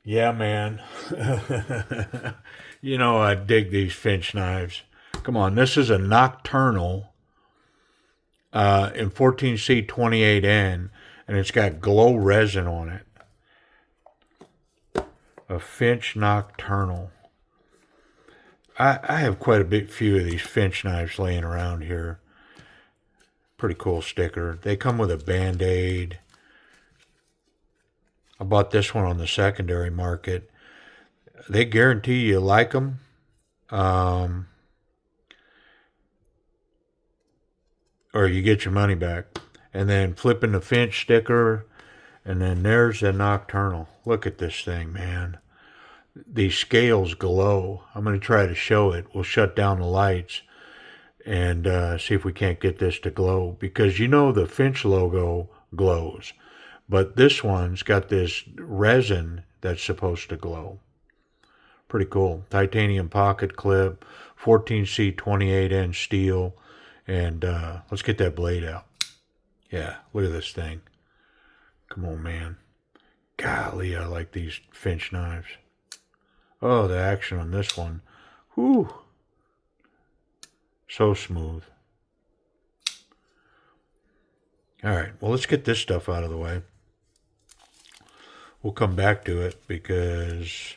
Yeah, man. You know, I dig these Finch knives. Come on, this is a Nocturnal in 14C28N, and it's got glow resin on it. A Finch Nocturnal. I have quite a few of these Finch knives laying around here. Pretty cool sticker. They come with a Band-Aid. I bought this one on the secondary market. They guarantee you like them. Or you get your money back. And then flipping the Finch sticker, and then there's the Nocturnal. Look at this thing, man. These scales glow. I'm going to try to show it. We'll shut down the lights and see if we can't get this to glow. Because you know the Finch logo glows. But this one's got this resin that's supposed to glow. Pretty cool. Titanium pocket clip, 14C28N steel. And let's get that blade out. Yeah, look at this thing. Come on, man. Golly, I like these Finch knives. Oh, the action on this one. Whew. So smooth. All right, well, let's get this stuff out of the way. We'll come back to it because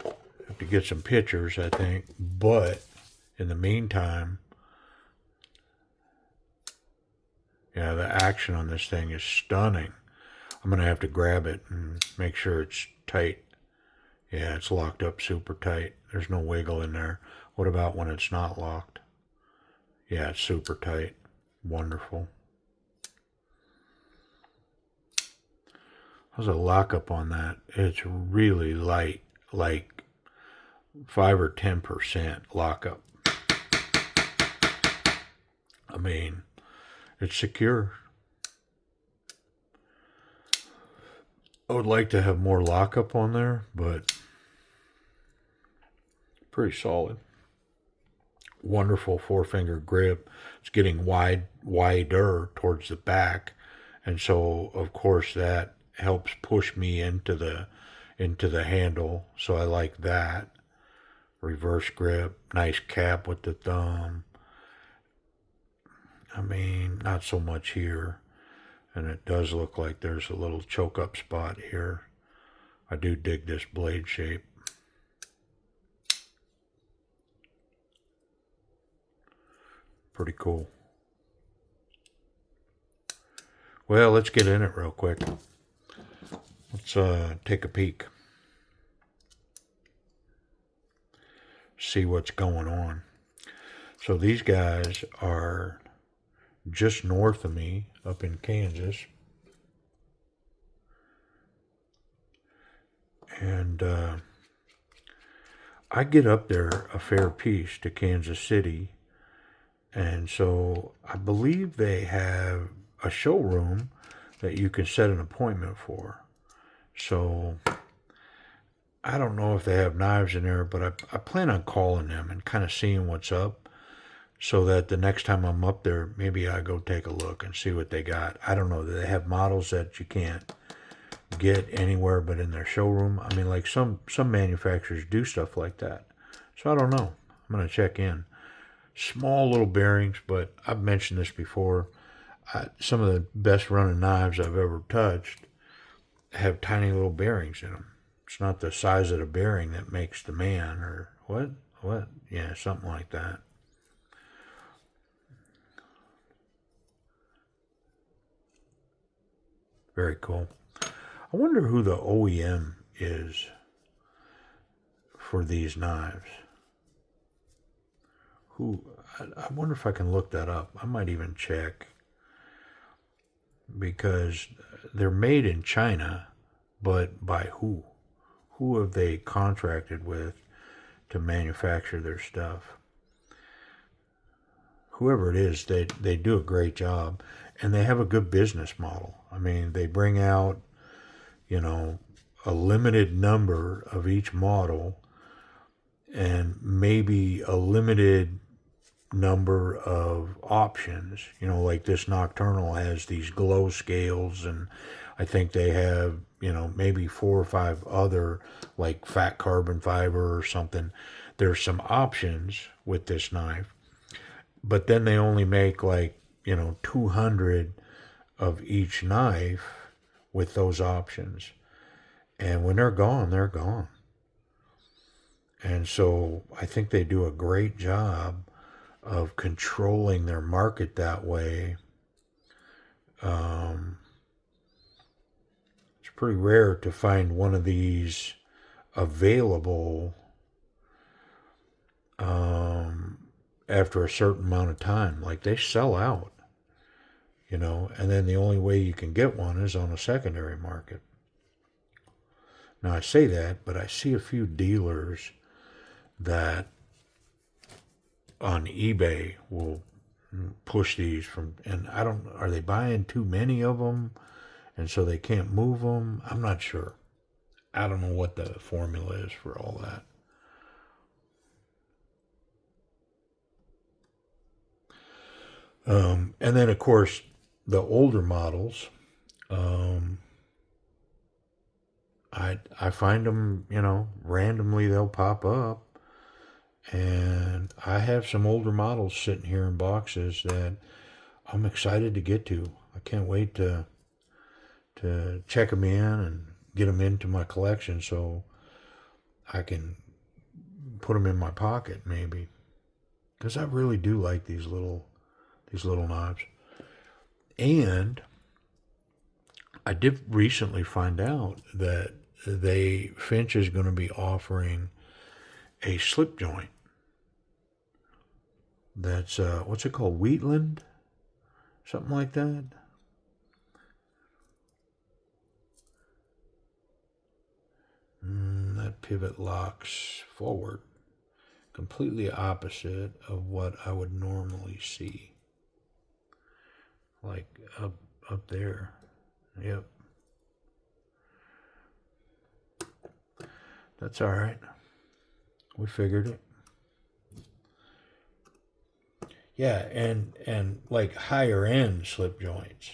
I have to get some pictures, I think. But in the meantime, yeah, the action on this thing is stunning. I'm going to have to grab it and make sure it's tight. Yeah, it's locked up super tight. There's no wiggle in there. What about when it's not locked? Yeah, it's super tight. Wonderful. How's a lockup on that? It's really light, like 5 or 10% lockup. I mean, it's secure. I would like to have more lockup on there, but pretty solid. Wonderful four-finger grip. It's getting wider towards the back, and so of course that helps push me into the handle. So I like that. Reverse grip, nice cap with the thumb. I mean, not so much here. And it does look like there's a little choke up spot here. I do dig this blade shape. Pretty cool. Well, let's get in it real quick. Let's take a peek. See what's going on. So these guys are just north of me up in Kansas. And I get up there a fair piece to Kansas City. And so I believe they have a showroom that you can set an appointment for. So I don't know if they have knives in there, but I plan on calling them and kind of seeing what's up so that the next time I'm up there, maybe I go take a look and see what they got. I don't know. Do they have models that you can't get anywhere but in their showroom? I mean, like some manufacturers do stuff like that. So I don't know. I'm going to check in. Small little bearings, but I've mentioned this before. Some of the best running knives I've ever touched have tiny little bearings in them. It's not the size of the bearing that makes the man, or what? Yeah, something like that. Very cool. I wonder who the OEM is for these knives. I wonder if I can look that up. I might even check, because they're made in China, but by who? Who have they contracted with to manufacture their stuff? Whoever it is, they do a great job, and they have a good business model. I mean, they bring out, a limited number of each model, and maybe a limited number of options. Like this Nocturnal has these glow scales, and I think they have maybe 4 or 5 other, like fat carbon fiber or something. There's some options with this knife, but then they only make like, 200 of each knife with those options. And when they're gone, they're gone. And so I think they do a great job of controlling their market that way. It's pretty rare to find one of these available after a certain amount of time. Like they sell out, and then the only way you can get one is on a secondary market. Now I say that, but I see a few dealers that on eBay will push these and are they buying too many of them and so they can't move them? I'm not sure. I don't know what the formula is for all that. And then, of course, the older models, I find them, randomly they'll pop up. And I have some older models sitting here in boxes that I'm excited to get to. I can't wait to check them in and get them into my collection so I can put them in my pocket maybe. Because I really do like these little knives. And I did recently find out that Finch is going to be offering a slip joint. That's, what's it called? Wheatland? Something like that? That pivot locks forward. Completely opposite of what I would normally see. Like up there. Yep. That's all right. We figured it. Yeah, and like higher end slip joints.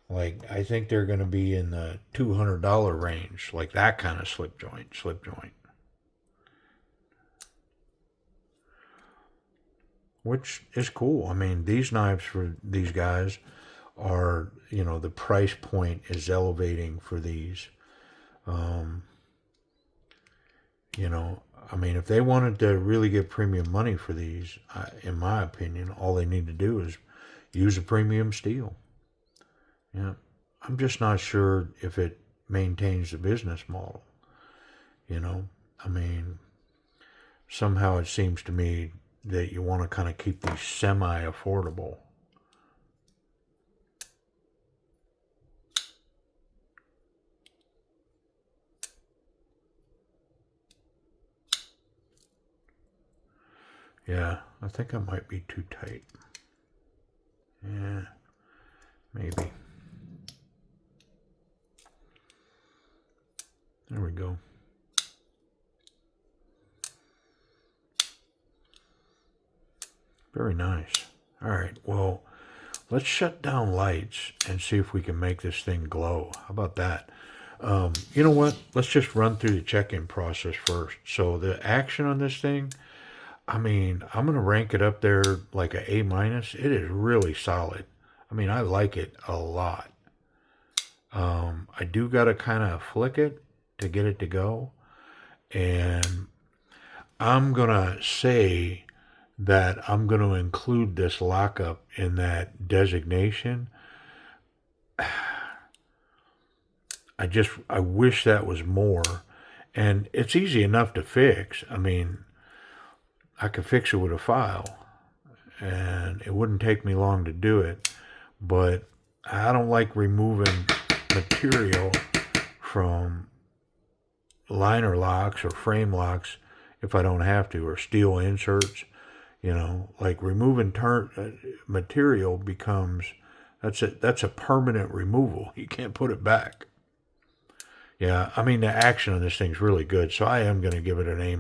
Like I think they're going to be in the $200 range, like that kind of slip joint. Which is cool. I mean, these knives for these guys are, the price point is elevating for these. I mean, if they wanted to really get premium money for these, in my opinion, all they need to do is use a premium steel. Yeah, I'm just not sure if it maintains the business model. I mean, somehow it seems to me that you want to kind of keep these semi-affordable. Yeah, I think I might be too tight. Yeah, maybe. There we go. Very nice. All right, well, let's shut down lights and see if we can make this thing glow. How about that? You know what? Let's just run through the check-in process first. So the action on this thing, I mean, I'm going to rank it up there like a A-. It is really solid. I mean, I like it a lot. I do got to kind of flick it to get it to go. And I'm going to say that I'm going to include this lockup in that designation. I wish that was more. And it's easy enough to fix. I mean, I could fix it with a file. And it wouldn't take me long to do it. But I don't like removing material from liner locks or frame locks if I don't have to, or steel inserts. Like removing material becomes, that's a permanent removal. You can't put it back. Yeah, I mean, the action on this thing's really good, so I am going to give it an A-.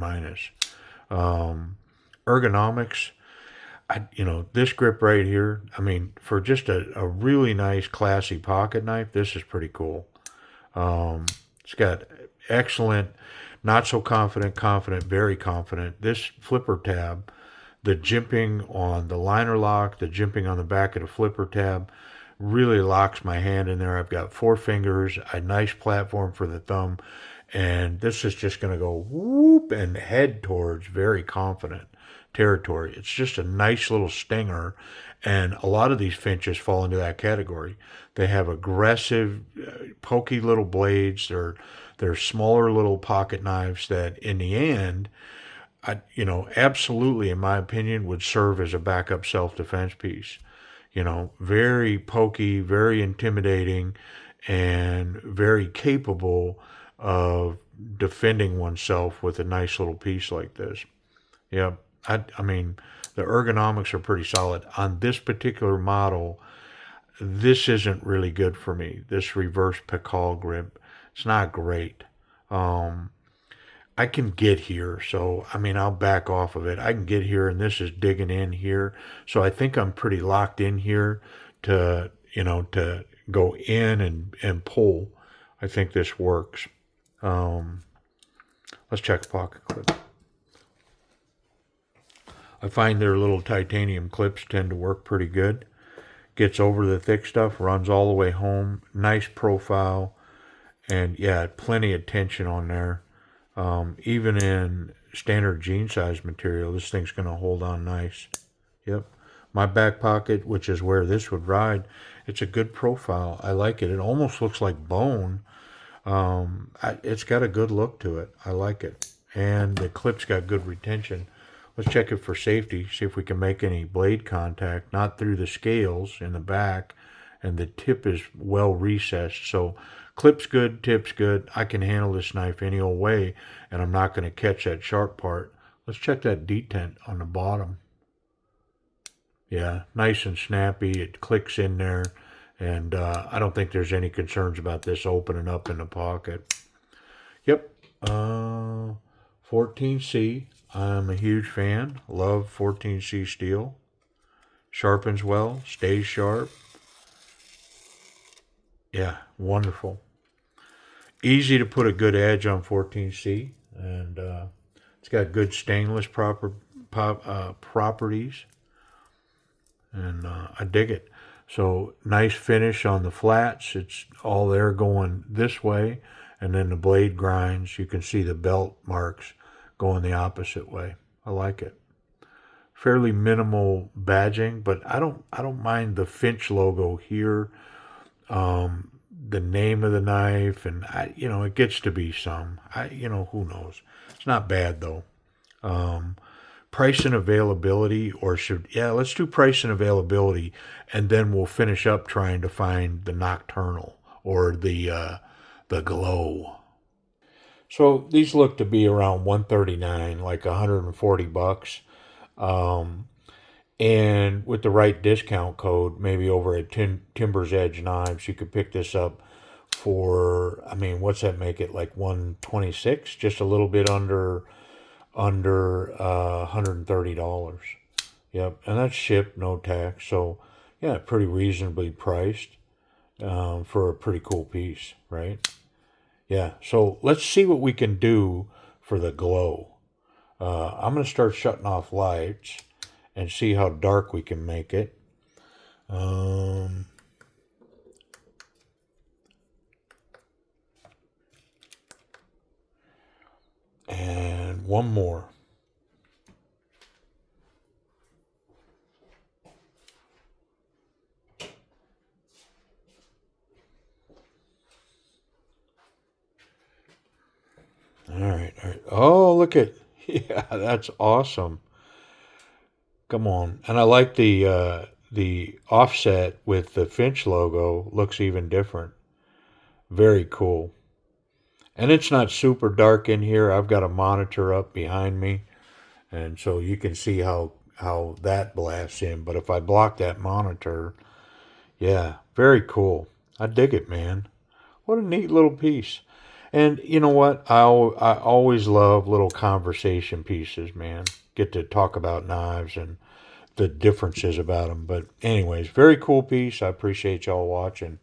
Ergonomics, this grip right here, I mean, for just a really nice, classy pocket knife, this is pretty cool. It's got excellent, not so confident, confident, very confident. This flipper tab, the jimping on the liner lock, the jimping on the back of the flipper tab, really locks my hand in there. I've got 4 fingers, a nice platform for the thumb, and this is just going to go whoop and head towards very confident territory. It's just a nice little stinger, and a lot of these finches fall into that category. They have aggressive, pokey little blades. They're smaller little pocket knives that, in the end, absolutely, in my opinion, would serve as a backup self-defense piece. Very pokey, very intimidating, and very capable of defending oneself with a nice little piece like this. Yeah, I mean, the ergonomics are pretty solid. On this particular model, this isn't really good for me. This reverse pickle grip, it's not great. Um, I can get here, so I mean, I'll back off of it. I can get here, and this is digging in here. So I think I'm pretty locked in here to go in and pull. I think this works. Um, let's check pocket clip. I find their little titanium clips tend to work pretty good. Gets over the thick stuff, runs all the way home. Nice profile, and yeah, plenty of tension on there. Even in standard jean size material, this thing's going to hold on nice. Yep. My back pocket, which is where this would ride, it's a good profile. I like it. It almost looks like bone. It's got a good look to it. I like it. And the clip's got good retention. Let's check it for safety, see if we can make any blade contact, not through the scales in the back, and the tip is well recessed. So clip's good, tip's good. I can handle this knife any old way, and I'm not going to catch that sharp part. Let's check that detent on the bottom. Yeah, nice and snappy. It clicks in there, and I don't think there's any concerns about this opening up in the pocket. Yep, 14C. I'm a huge fan. Love 14C steel. Sharpens well, stays sharp. Yeah, wonderful. Easy to put a good edge on 14C, and it's got good stainless properties, and I dig it. So nice finish on the flats. It's all there going this way, and then the blade grinds. You can see the belt marks going the opposite way. I like it. Fairly minimal badging, but I don't mind the Finch logo here. The name of the knife, and it gets to be some. Who knows? It's not bad though. Price and availability, let's do price and availability, and then we'll finish up trying to find the Nocturnal or the Glow. So these look to be around $139, like $140. And with the right discount code, maybe over at Timber's Edge Knives, you could pick this up for, what's that make it, like $126? Just a little bit under $130. Yep, and that's shipped, no tax. So, yeah, pretty reasonably priced for a pretty cool piece, right? Yeah, so let's see what we can do for the Glow. I'm going to start shutting off lights and see how dark we can make it. And one more. All right. Oh, look at, yeah, that's awesome. Come on. And I like the offset with the Finch logo. Looks even different. Very cool. And it's not super dark in here. I've got a monitor up behind me, and so you can see how that blasts in. But if I block that monitor, yeah, very cool. I dig it, man. What a neat little piece. And you know what? I always love little conversation pieces, man. Get to talk about knives and the differences about them. But anyways, very cool piece. I appreciate y'all watching.